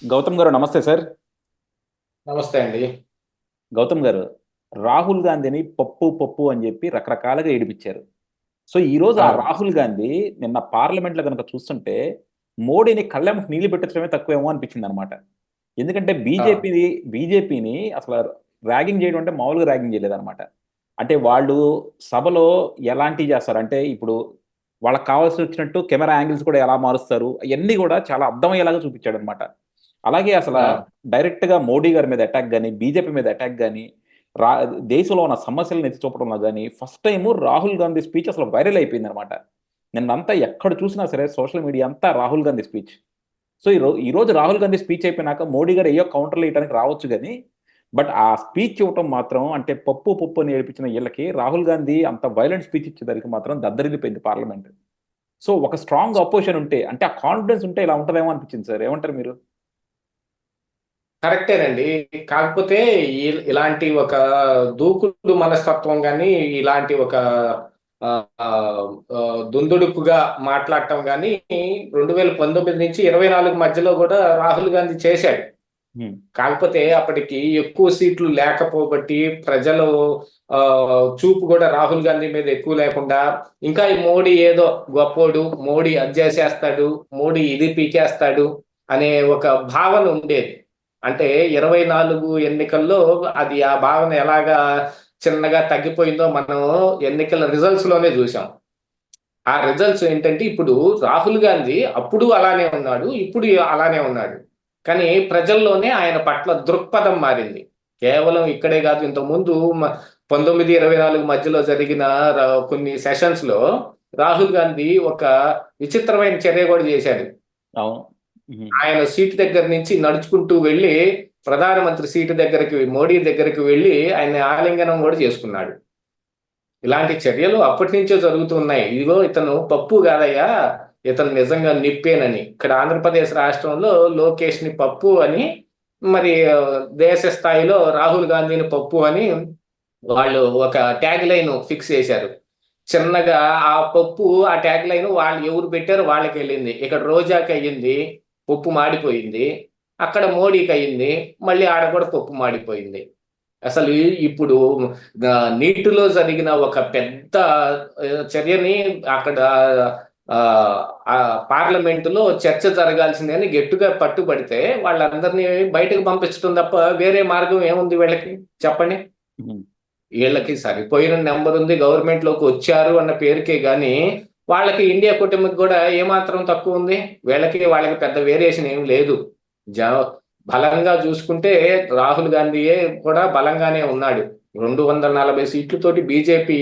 గౌతమ్ గారు నమస్తే సార్. నమస్తే అండి. గౌతమ్ గారు, రాహుల్ గాంధీని పప్పు పప్పు అని చెప్పి రకరకాలుగా ఏడిపించారు. సో ఈ రోజు ఆ అవును. రాహుల్ గాంధీ నిన్న పార్లమెంట్ లో కనుక చూస్తుంటే మోడీని కళ్ళెంకు నీళ్లు పెట్టడమే తక్కువేమో అనిపించింది అనమాట. ఎందుకంటే ఆ! బీజేపీని అసలు ర్యాగింగ్ చేయడం అంటే మామూలుగా ర్యాగింగ్ చేయలేదన్నమాట. అంటే వాళ్ళు సభలో ఎలాంటివి చేస్తారు అంటే ఇప్పుడు వాళ్ళకి కావాల్సి వచ్చినట్టు కెమెరా యాంగిల్స్ కూడా ఎలా మారుస్తారు అవన్నీ కూడా చాలా అర్థమయ్యేలాగా చూపించాడు అనమాట. అలాగే అసలు ఆ! డైరెక్ట్ గా మోడీ గారి మీద అటాక్ కానీ బీజేపీ మీద అటాక్ కానీ రా దేశంలో ఉన్న సమస్యలను ఎత్తి చూపడంలో కానీ first time Rahul Gandhi speech అసలు వైరల్ అయిపోయింది అనమాట. నిన్నంతా ఎక్కడ చూసినా సరే సోషల్ మీడియా అంతా రాహుల్ గాంధీ స్పీచ్. సో ఈ రోజు రాహుల్ గాంధీ స్పీచ్ అయిపోయినాక మోడీ గారు ఏయో కౌంటర్లు వేయడానికి రావచ్చు కానీ బట్ ఆ స్పీచ్ ఇవ్వటం మాత్రం అంటే పప్పు పప్పు అని ఏడిపించిన వీళ్ళకి రాహుల్ గాంధీ అంత వైలెంట్ స్పీచ్ ఇచ్చేదానికి మాత్రం దద్దరిల్లిపోయింది పార్లమెంట్. సో ఒక స్ట్రాంగ్ అపోజిషన్ ఉంటే అంటే ఆ కాన్ఫిడెన్స్ ఉంటే ఇలా ఉంటదేమో అనిపించింది సార్, ఏమంటారు మీరు? కరెక్టేనండి. కాకపోతే ఇలాంటి ఒక దూకుడు మనస్తత్వం గాని, ఇలాంటి ఒక ఆహ్, దుందుడుకుగా మాట్లాడటం గాని 2019 నుంచి 24 మధ్యలో గూడా రాహుల్ గాంధీ చేశాడు. హ్మ్. కాకపోతే అప్పటికి ఎక్కువ సీట్లు లేకపోబట్టి ప్రజలు చూపు కూడా రాహుల్ గాంధీ మీద ఎక్కువ లేకుండా, ఇంకా ఈ మోడీ ఏదో గొప్పోడు, మోడీ అది చేసేస్తాడు, మోడీ ఇది పీకేస్తాడు అనే ఒక భావన ఉండేది. అంటే 24 ఎన్నికల్లో అది ఆ భావన ఎలాగా చిన్నగా తగ్గిపోయిందో మనం ఎన్నికల రిజల్ట్స్ లోనే చూసాం. ఆ రిజల్ట్స్ ఏంటంటే ఇప్పుడు రాహుల్ గాంధీ అప్పుడు అలానే ఉన్నాడు. ఇప్పుడు అలానే ఉన్నాడు. కానీ ప్రజల్లోనే ఆయన పట్ల దృక్పథం మారింది. కేవలం ఇక్కడే గాదు ఇంతకుముందు 19, 24 మధ్యలో జరిగిన కొన్ని సెషన్స్‌లో రాహుల్ గాంధీ ఒక విచిత్రమైన చర్య గూడా జేశాడు. అవును. హ్మ్. ఆయన సీటు దగ్గర నుంచి నడుచుకుంటూ వెళ్లి ప్రధానమంత్రి సీటు దగ్గరికి మోడీ దగ్గరికి వెళ్లి ఆయన్ని ఆలింగనం గూడా చేసుకున్నాడు. ఇలాంటి చర్యలు అప్పటినుంచే జరుగుతున్నాయి. ఇదిగో ఇతను పప్పు గాదయ్యా! ఇతను నిజంగా నిప్పేనని. ఇక్కడ ఆంధ్రప్రదేశ్ రాష్ట్రంలో లోకేష్‌ని పప్పు అని, మరి దేశ స్థాయిలో రాహుల్ గాంధీని పప్పు అని వాళ్ళు ఒక ట్యాగ్ లైన్ ఫిక్స్ చేశారు. చిన్నగా ఆ పప్పు ఆ ట్యాగ్ లైన్ వాళ్ళు ఎవరు పెట్టారో వాళ్ళకెళ్ళింది. ఇక్కడ రోజాకయ్యింది. పప్పు మాడిపోయింది. అక్కడ మోడీకయింది. మళ్ళీ ఆడ కూడా పప్పు మాడిపోయింది. అసలు ఇప్పుడు నీటిలో జరిగిన ఒక పెద్ద చర్యని అక్కడ పార్లమెంటులో చర్చ జరగాల్సిందని గట్టిగా పట్టుబడితే వాళ్ళందరినీ బయటకు పంపించడం తప్ప వేరే మార్గం ఏముంది వీళ్ళకి చెప్పండి? హ్మ్. వీళ్ళకి సరిపోయిన నంబర్ ఉంది. గవర్నమెంట్‌లోకి వచ్చారు అన్న పేరుకే గాని, వాళ్ళకి ఇండియా కూటమికి గూడా ఏమాత్రం తక్కువుంది? వాళ్ళకి పెద్ద వేరియేషన్ ఏమి లేదు. జ బలంగా జూసుకుంటే రాహుల్ గాంధీయే కూడా బలంగానే ఉన్నాడు. 240 సీట్లతోటి బీజేపీ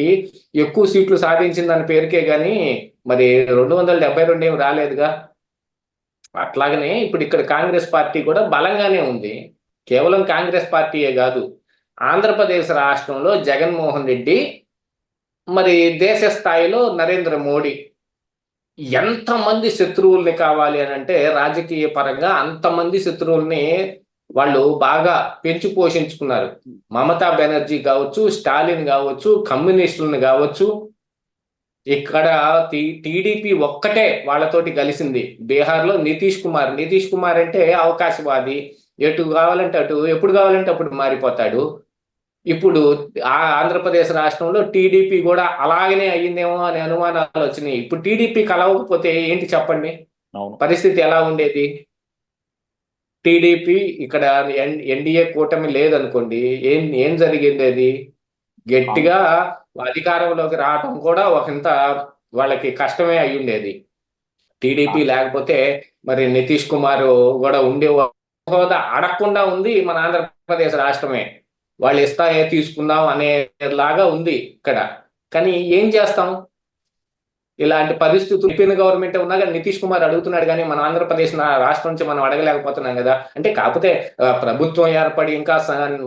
ఎక్కువ సీట్లు సాధించిందన్న పేరుకే గాని, మరి 272 ఏమి రాలేదుగా. అట్లాగనే ఇప్పుడిక్కడ కాంగ్రెస్ పార్టీ కూడా బలంగానే ఉంది. కేవలం కాంగ్రెస్ పార్టీయే గాదు. ఆంధ్రప్రదేశ్ రాష్ట్రంలో జగన్మోహన్ రెడ్డి, మరి దేశ స్థాయిలో నరేంద్ర మోడీ ఎంతమంది శత్రువుల్ని కావాలి అనంటే రాజకీయ పరంగా అంతమంది శత్రువుల్ని వాళ్ళు బాగా పెంచి పోషించుకున్నారు. మమతా బెనర్జీ గావచ్చు, స్టాలిన్ గావచ్చు, కమ్యూనిస్టులను గావచ్చు, ఇక్కడ టీడీపీ ఒక్కటే వాళ్ళతోటి కలిసింది. బీహార్‌లో నితీష్ కుమార్. నితీష్ కుమార్ అంటే అవకాశవాది. ఎటు కావాలంటే అటు, ఎప్పుడు కావాలంటే అప్పుడు మారిపోతాడు. ఇప్పుడు ఆంధ్రప్రదేశ్ రాష్ట్రంలో టీడీపీ గూడా అలాగనే అయ్యిందేమో అనే అనుమానాలొచ్చినియి. ఇప్పుడు టీడీపీ కలవకపోతే ఏంటి చెప్పండి? అవును. పరిస్థితి ఎలా ఉండేది? టీడీపీ ఇక్కడ ఎన్‌డీఏ కూటమి లేదనుకోండి. ఏం ఏం జరిగిందది? అవును. గట్టిగా అధికారంలోకి రావటం కూడా ఒకంత వాళ్ళకి కష్టమే అయ్యుండేది. టీడీపీ లేకపోతే మరి నితీష్ కుమార్ గూడా హోదా అడగకుండా ఉంది మన ఆంధ్రప్రదేశ్ రాష్ట్రమే. వాళ్ళు ఇస్తాయే తీసుకుందాం అనేలాగా ఉంది ఇక్కడ. కానీ ఏం చేస్తాం? ఇలాంటి పరిస్థితులు అయిపోయిన గవర్నమెంటే ఉన్నా గాని నితీష్ కుమార్ అడుగుతున్నాడు గానీ, మన ఆంధ్రప్రదేశ్ రాష్ట్రం నుంచి మనం అడగలేకపోతున్నాం గదా! అంటే కాపోతే ప్రభుత్వం ఏర్పడి ఇంకా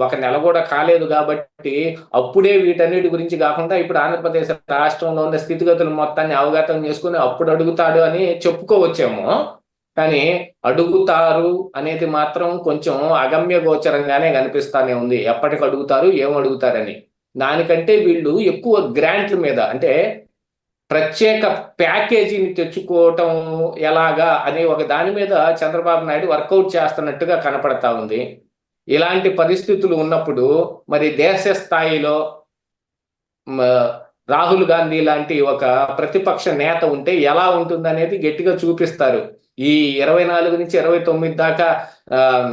ఒక నెల గూడా కాలేదు గాబట్టి, అప్పుడే వీటన్నిటి గురించి గాకుండా ఇప్పుడు ఆంధ్రప్రదేశ్ రాష్ట్రంలో ఉన్న స్థితిగతులు మొత్తాన్ని అవగతం జేసుకొని అప్పుడు అడుగుతాడు అని చెప్పుకోవచ్చేమో. కానీ అడుగుతారు అనేది మాత్రం కొంచెం అగమ్య గోచరంగానే గనిపిస్తానే ఉంది. ఎప్పటికడుగుతారు? ఏం అడుగుతారని. దానికంటే వీళ్ళు ఎక్కువ గ్రాంట్‌ల మీద అంటే ప్రత్యేక ప్యాకేజీని తెచ్చుకోవటం ఎలాగా అనే ఒక దాని మీద చంద్రబాబు నాయుడు వర్కౌట్ చేస్తున్నట్టుగా కనపడతా ఉంది. ఇలాంటి పరిస్థితులు ఉన్నప్పుడు మరి దేశ స్థాయిలో రాహుల్ గాంధీ లాంటి ఒక ప్రతిపక్ష నేత ఉంటే ఎలా ఉంటుందనేది గట్టిగా చూపిస్తారు. ఈ 24 నుంచి 29 దాకా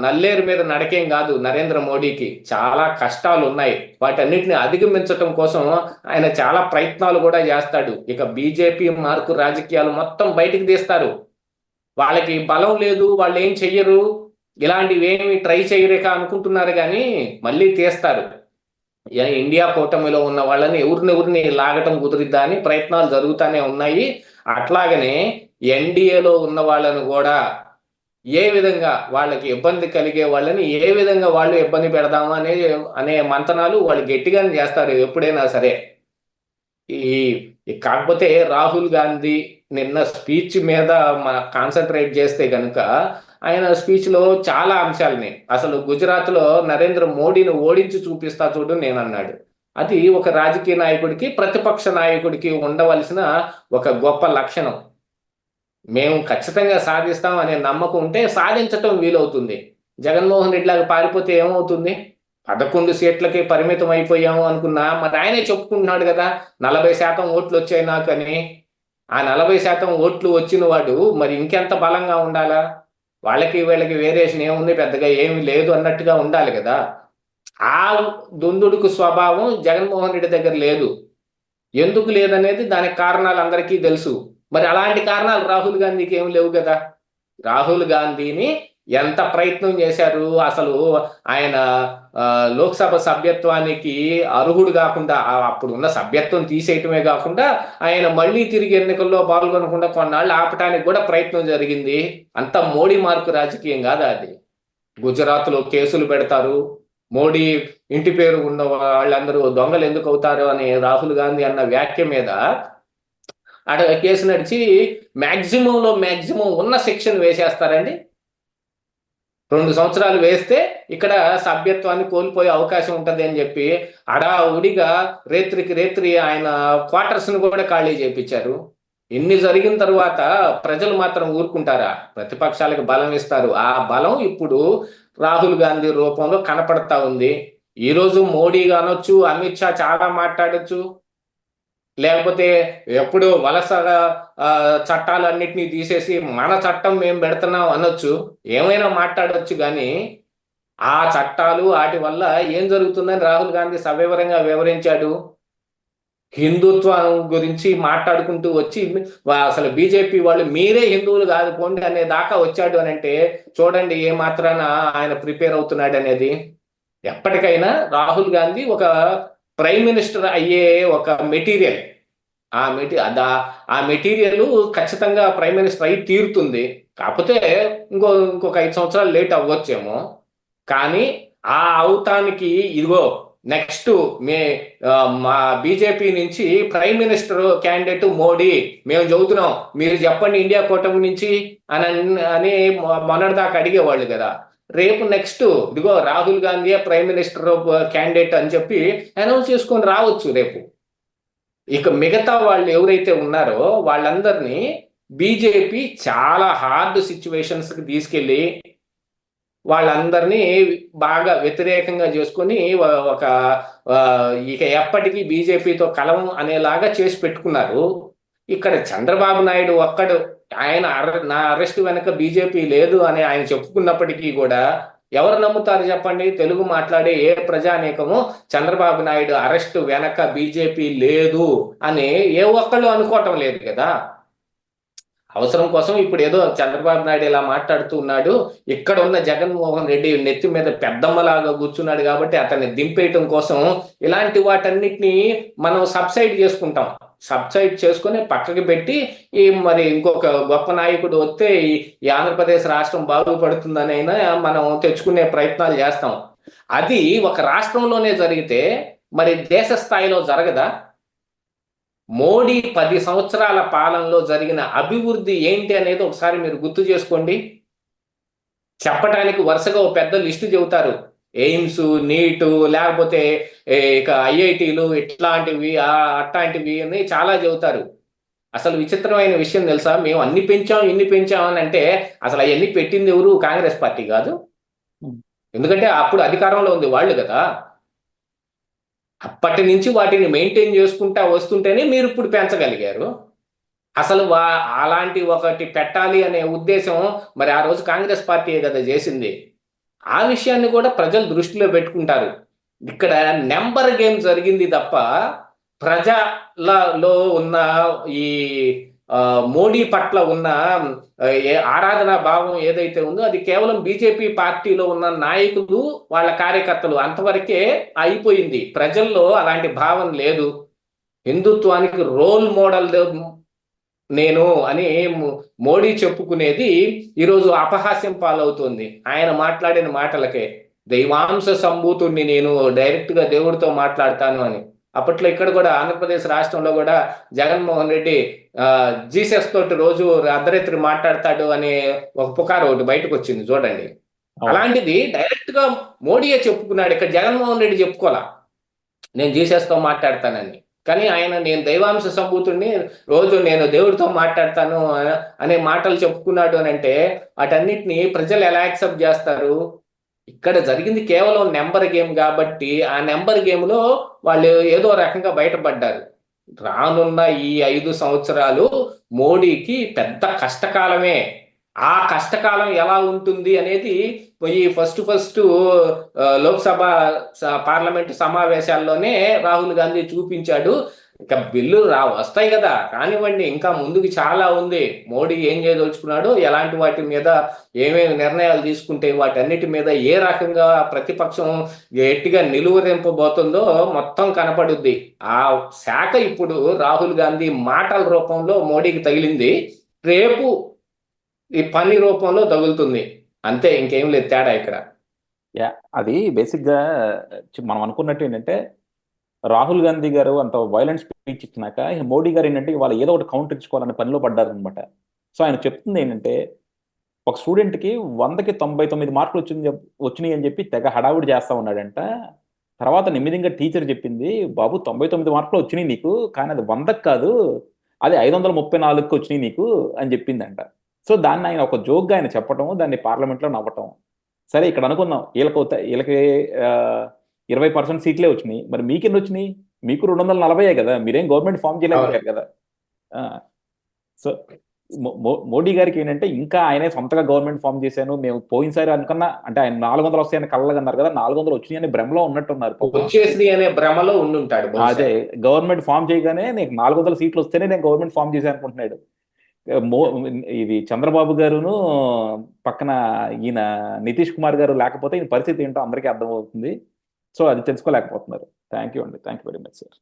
నల్లేరు మీద నడకేం కాదు నరేంద్ర మోడీకి, చాలా కష్టాలు ఉన్నాయి. వాటన్నిటిని అధిగమించటం కోసం ఆయన చాలా ప్రయత్నాలు కూడా చేస్తాడు. ఇక బీజేపీ మార్కు రాజకీయాలు మొత్తం బయటికి తీస్తారు. వాళ్ళకి బలం లేదు, వాళ్ళు ఏం చెయ్యరు, ఇలాంటివి ఏమి ట్రై చేయలేక అనుకుంటున్నారు, కానీ మళ్ళీ తీస్తారు. ఇండియా కూటమిలో ఉన్న వాళ్ళని ఎవరిని లాగటం కుదిరిద్దా అని ప్రయత్నాలు జరుగుతూనే ఉన్నాయి. అట్లాగనే ఎన్డీఏలో ఉన్న వాళ్ళను కూడా ఏ విధంగా వాళ్ళకి ఇబ్బంది కలిగే వాళ్ళని ఏ విధంగా వాళ్ళు ఇబ్బంది పెడదాము అనే మంతనాలు వాళ్ళు గట్టిగానే చేస్తారు ఎప్పుడైనా సరే. కాకపోతే రాహుల్ గాంధీ నిన్న స్పీచ్ మీద కాన్సన్ట్రేట్ చేస్తే కనుక ఆయన స్పీచ్ లో చాలా అంశాలని, అసలు గుజరాత్ లో నరేంద్ర మోడీని ఓడించి చూపిస్తా చూడు నేను అన్నాడు. అది ఒక రాజకీయ నాయకుడికి ప్రతిపక్ష నాయకుడికి ఉండవలసిన ఒక గొప్ప లక్షణం. మేము ఖచ్చితంగా సాధిస్తాం అనే నమ్మకం ఉంటే సాధించటం వీలవుతుంది. జగన్మోహన్ రెడ్డి లాగా పారిపోతే ఏమవుతుంది? 11 సీట్లకి పరిమితం అయిపోయాము అనుకున్నా, మరి ఆయనే చెప్పుకుంటున్నాడు కదా 40% ఓట్లు వచ్చాయి నాకు అని. ఆ 40% ఓట్లు వచ్చిన వాడు మరి ఇంకెంత బలంగా ఉండాలా? వాళ్ళకి వీళ్ళకి వేరియేషన్ ఏముంది, పెద్దగా ఏమి లేదు అన్నట్టుగా ఉండాలి కదా. ఆ దుందుడుకు స్వభావం జగన్మోహన్ రెడ్డి దగ్గర లేదు. ఎందుకు లేదనేది దానికి కారణాలు అందరికీ తెలుసు. మరి అలాంటి కారణాలు రాహుల్ గాంధీకి ఏమి లేవు కదా. రాహుల్ గాంధీని ఎంత ప్రయత్నం చేశారు, అసలు ఆయన లోక్సభ సభ్యత్వానికి అర్హుడు కాకుండా, అప్పుడు ఉన్న సభ్యత్వం తీసేయటమే కాకుండా ఆయన మళ్ళీ తిరిగి ఎన్నికల్లో పాల్గొనకుండా కొన్నాళ్ళు ఆపటానికి కూడా ప్రయత్నం జరిగింది. అంత మోడీ మార్కు రాజకీయం కాదా అది? గుజరాత్ లో కేసులు పెడతారు, మోడీ ఇంటి పేరు ఉన్న వాళ్ళందరూ దొంగలు ఎందుకు అవుతారు అని రాహుల్ గాంధీ అన్న వ్యాఖ్య మీద అక్కడ కేసు నడిచి మ్యాక్సిమం ఉన్న సెక్షన్ వేసేస్తారండి. 2 సంవత్సరాలు వేస్తే ఇక్కడ సభ్యత్వాన్ని కోల్పోయే అవకాశం ఉంటుంది అని చెప్పి అడావుడిగా రేత్రి ఆయన క్వార్టర్స్ ను కూడా ఖాళీ చేయించారు. ఇన్ని జరిగిన తర్వాత ప్రజలు మాత్రం ఊరుకుంటారా? ప్రతిపక్షాలకు బలం ఇస్తారు. ఆ బలం ఇప్పుడు రాహుల్ గాంధీ రూపంలో కనపడతా ఉంది. ఈరోజు మోడీ అనొచ్చు, అమిత్ షా చాలా మాట్లాడొచ్చు, లేకపోతే ఎప్పుడు వలస చట్టాలన్నిటినీ తీసేసి మన చట్టం మేము పెడుతున్నాం అనొచ్చు, ఏమైనా మాట్లాడొచ్చు. కానీ ఆ చట్టాలు వాటి వల్ల ఏం జరుగుతుందని రాహుల్ గాంధీ సవివరంగా వివరించాడు. హిందుత్వం గురించి మాట్లాడుకుంటూ వచ్చి అసలు బీజేపీ వాళ్ళు మీరే హిందువులు కాదు పోండి అనే దాకా వచ్చాడు అని అంటే చూడండి ఏ మాత్రాన ఆయన ప్రిపేర్ అవుతున్నాడు అనేది. ఎప్పటికైనా రాహుల్ గాంధీ ఒక ప్రైమ్ మినిస్టర్ అయ్యే ఒక మెటీరియల్. ఆ మెటీరియల్ ఖచ్చితంగా ప్రైమ్ మినిస్టర్ అయ్యి తీరుతుంది. కాకపోతే ఇంకొక 5 సంవత్సరాలు లేట్ అవ్వచ్చేమో. కానీ ఆ అవతానికి ఇదిగో నెక్స్ట్ మా బీజేపీ నుంచి ప్రైమ్ మినిస్టర్ క్యాండిడేట్ మోడీ మేము చెబుతున్నాం, మీరు చెప్పండి ఇండియా కూటమి నుంచి అని మొన్నటిదాకా అడిగేవాళ్ళు కదా. రేపు నెక్స్ట్ ఇదిగో Rahul Gandhi prime minister candidate అని చెప్పి అనౌన్స్ చేసుకొని రావచ్చు రేపు. ఇక మిగతా వాళ్ళు ఎవరైతే ఉన్నారో వాళ్ళందరినీ బీజేపీ చాలా హార్డ్ సిచ్యువేషన్స్ కి తీసుకెళ్ళి వాళ్ళందరినీ బాగా వ్యతిరేకంగా చేసుకొని ఒక ఇక ఎప్పటికీ బీజేపీతో కలం అనేలాగా చేసి పెట్టుకున్నారు. ఇక్కడ చంద్రబాబు నాయుడు ఒక్కడు నా అరెస్ట్ వెనక బీజేపీ లేదు అని ఆయన చెప్పుకున్నప్పటికీ కూడా ఎవరు నమ్ముతారు చెప్పండి? తెలుగు మాట్లాడే ఏ ప్రజానీకము చంద్రబాబు నాయుడు అరెస్ట్ వెనక బీజేపీ లేదు అని ఏ ఒక్కళ్ళు అనుకోవటం లేదు కదా. అవసరం కోసం ఇప్పుడు ఏదో చంద్రబాబు నాయుడు ఇలా మాట్లాడుతూ ఉన్నాడు, ఇక్కడ ఉన్న జగన్మోహన్ రెడ్డి నెత్తి మీద పెద్దమ్మలాగా కూర్చున్నాడు కాబట్టి అతన్ని దింపేయటం కోసం ఇలాంటి వాటన్నిటిని మనం సబ్సైడ్ చేసుకుంటాం. సబ్సైడ్ చేసుకుని పక్కకి పెట్టి మరి ఇంకొక గొప్ప నాయకుడు వస్తే ఈ ఆంధ్రప్రదేశ్ రాష్ట్రం బాగుపడుతుందని అయినా మనం తెచ్చుకునే ప్రయత్నాలు చేస్తాం. అది ఒక రాష్ట్రంలోనే జరిగితే మరి దేశ స్థాయిలో జరగదా? మోడీ 10 సంవత్సరాల పాలనలో జరిగిన అభివృద్ధి ఏంటి అనేది ఒకసారి మీరు గుర్తు చేసుకోండి. చెప్పడానికి వరుసగా ఒక పెద్ద లిస్టు చెబుతారు. ఎయిమ్స్, నీటు, లేకపోతే ఇక ఐఐటీలు ఇట్లాంటివి అట్లాంటివి అని చాలా చెబుతారు. అసలు విచిత్రమైన విషయం తెలుసా, మేము అన్ని పెంచాం ఇన్ని పెంచాం అని అంటే అసలు అవన్నీ పెట్టింది ఎవరు? కాంగ్రెస్ పార్టీ కాదు. ఉమ్. ఎందుకంటే అప్పుడు అధికారంలో ఉంది వాళ్ళు కదా. అప్పటి నుంచి వాటిని మెయింటైన్ చేసుకుంటా వస్తుంటేనే మీరు ఇప్పుడు పెంచగలిగారు. అసలు అలాంటి ఒకటి పెట్టాలి అనే ఉద్దేశం మరి ఆ రోజు కాంగ్రెస్ పార్టీయే కదా చేసింది. ఆ విషయాన్ని కూడా ప్రజలు దృష్టిలో పెట్టుకుంటారు. ఇక్కడ నెంబర్ గేమ్ జరిగింది తప్ప ప్రజలలో ఉన్న ఈ మోడీ పట్ల ఉన్న ఆరాధనా భావం ఏదైతే ఉందో అది కేవలం బీజేపీ పార్టీలో ఉన్న నాయకులు వాళ్ళ కార్యకర్తలు అంతవరకే అయిపోయింది. ప్రజల్లో అలాంటి భావం లేదు. హిందుత్వానికి రోల్ మోడల్ నేను అని మోడీ చెప్పుకునేది ఈరోజు అపహాస్యం పాలవుతుంది. ఆయన మాట్లాడిన మాటలకే దైవాంశ సంభూతుడిని, నేను డైరెక్ట్ గా దేవుడితో మాట్లాడతాను అని. అప్పట్లో ఇక్కడ కూడా ఆంధ్రప్రదేశ్ రాష్ట్రంలో కూడా జగన్మోహన్ రెడ్డి జీసస్ తోటి రోజు అర్ధరాత్రి మాట్లాడతాడు అనే ఒక పుకారు ఒకటి బయటకు వచ్చింది చూడండి. అలాంటిది డైరెక్ట్ గా మోడీయే చెప్పుకున్నాడు. ఇక్కడ జగన్మోహన్ రెడ్డి చెప్పుకోలా నేను జీసస్ తో మాట్లాడతానని. కానీ ఆయన నేను దైవాంశ సంభూతుడిని, రోజు నేను దేవుడితో మాట్లాడతాను అనే మాటలు చెప్పుకున్నాడు అని అంటే వాటన్నిటిని ప్రజలు ఎలా యాక్సెప్ట్ చేస్తారు? ఇక్కడ జరిగింది కేవలం నెంబర్ గేమ్ కాబట్టి ఆ నెంబర్ గేమ్ లో వాళ్ళు ఏదో రకంగా బయటపడ్డారు. రానున్న ఈ 5 సంవత్సరాలు మోడీకి పెద్ద కష్టకాలమే. ఆ కష్టకాలం ఎలా ఉంటుంది అనేది ఈ ఫస్ట్ లోక్సభ పార్లమెంటు సమావేశాల్లోనే రాహుల్ గాంధీ చూపించాడు. ఇక బిల్లులు వస్తాయి కదా, కానివ్వండి, ఇంకా ముందుకు చాలా ఉంది. మోడీ ఏం చేయదలుచుకున్నాడో, ఎలాంటి వాటి మీద ఏమేమి నిర్ణయాలు తీసుకుంటే వాటన్నిటి మీద ఏ రకంగా ప్రతిపక్షం గట్టిగా నిలువరింపబోతుందో మొత్తం కనపడుద్ది. ఆ శాఖ ఇప్పుడు రాహుల్ గాంధీ మాటల రూపంలో మోడీకి తగిలింది. రేపు ఈ పని రూపంలో తగులుతుంది. అంతే, ఇంకేం లేదు తేడా ఇక్కడ. అది బేసిక్గా మనం అనుకున్నట్టు ఏంటంటే రాహుల్ గాంధీ గారు అంత వైలెంట్ స్పీచ్ ఇచ్చినాక మోడీ గారు ఏంటంటే వాళ్ళు ఏదో ఒకటి కౌంటర్ ఇచ్చుకోవాలనే పనిలో పడ్డారు అనమాట. సో ఆయన చెప్తుంది ఏంటంటే ఒక స్టూడెంట్కి 100కి 99 మార్కులు వచ్చినాయి అని చెప్పి తెగ హడావుడి చేస్తా ఉన్నాడంట. తర్వాత నెమ్మదిగా టీచర్ చెప్పింది, బాబు 99 మార్కులు వచ్చినాయి నీకు, కానీ అది 100కి కాదు, అది 534కి వచ్చినాయి నీకు అని చెప్పిందంట. సో దాన్ని ఆయన ఒక జోక్గా ఆయన చెప్పటం, దాన్ని పార్లమెంట్లో నవ్వటం. సరే ఇక్కడ అనుకుందాం వీళ్ళకి 20% సీట్లే వచ్చినాయి, మరి మీకెన్ని వచ్చినాయి? మీకు 240 కదా, మీరేం గవర్నమెంట్ ఫామ్ చేయలేకపోయారు కదా. సో మోడీ గారికి ఏంటంటే ఇంకా ఆయనే సొంతగా గవర్నమెంట్ ఫామ్ చేశాను, మేము పోయినసారి అనుకున్నా అంటే ఆయన 400 వస్తాయని కళ్ళగా అన్నారు కదా, 400 వచ్చినాయి అని భ్రమలో ఉన్నట్టున్నారు. వచ్చేసి అనే భ్రమలో ఉండుంటాడు. అదే గవర్నమెంట్ ఫామ్ చేయగానే నీకు 400 సీట్లు వస్తేనే నేను గవర్నమెంట్ ఫామ్ చేశాను అనుకుంటున్నాడు. ఇది చంద్రబాబు గారును పక్కన ఈయన నితీష్ కుమార్ గారు లేకపోతే ఈయన పరిస్థితి ఏంటో అందరికీ అర్థమవుతుంది. సో అది తెలుసుకోలేకపోతున్నారు. థ్యాంక్ యూ అండి, thank you very much sir.